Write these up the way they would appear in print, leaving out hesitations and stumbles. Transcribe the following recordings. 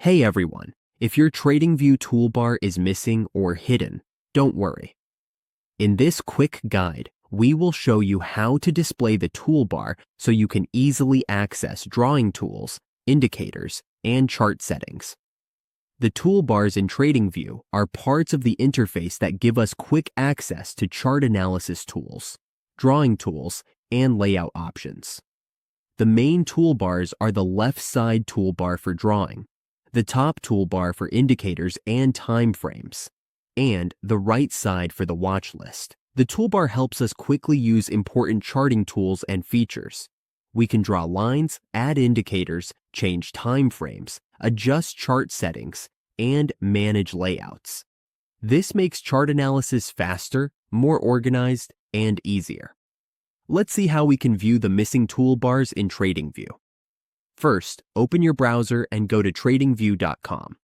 Hey everyone, if your TradingView toolbar is missing or hidden, don't worry. In this quick guide, we will show you how to display the toolbar so you can easily access drawing tools, indicators, and chart settings. The toolbars in TradingView are parts of the interface that give us quick access to chart analysis tools, drawing tools, and layout options. The main toolbars are the left side toolbar for drawing, the top toolbar for indicators and time frames, and the right side for the watch list. The toolbar helps us quickly use important charting tools and features. We can draw lines, add indicators, change time frames, adjust chart settings, and manage layouts. This makes chart analysis faster, more organized, and easier. Let's see how we can view the missing toolbars in TradingView. First, open your browser and go to tradingview.com.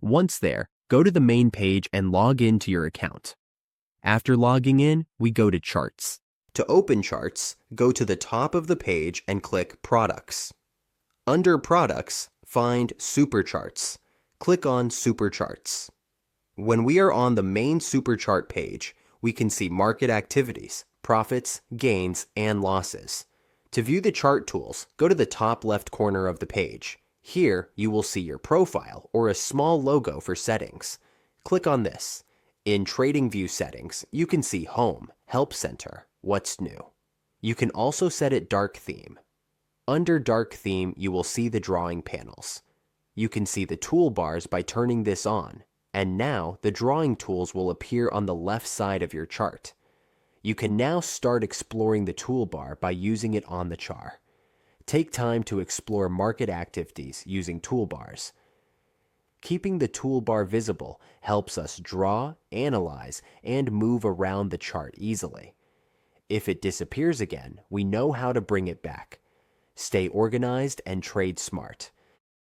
Once there, go to the main page and log in to your account. After logging in, we go to Charts. To open Charts, go to the top of the page and click Products. Under Products, find Supercharts. Click on Supercharts. When we are on the main Superchart page, we can see market activities, profits, gains, and losses. To view the chart tools, go to the top left corner of the page. Here, you will see your profile or a small logo for settings. Click on this. In TradingView settings, you can see Home, Help Center, What's New. You can also set it Dark Theme. Under Dark Theme, you will see the drawing panels. You can see the toolbars by turning this on, and now the drawing tools will appear on the left side of your chart. You can now start exploring the toolbar by using it on the chart. Take time to explore market activities using toolbars. Keeping the toolbar visible helps us draw, analyze, and move around the chart easily. If it disappears again, we know how to bring it back. Stay organized and trade smart.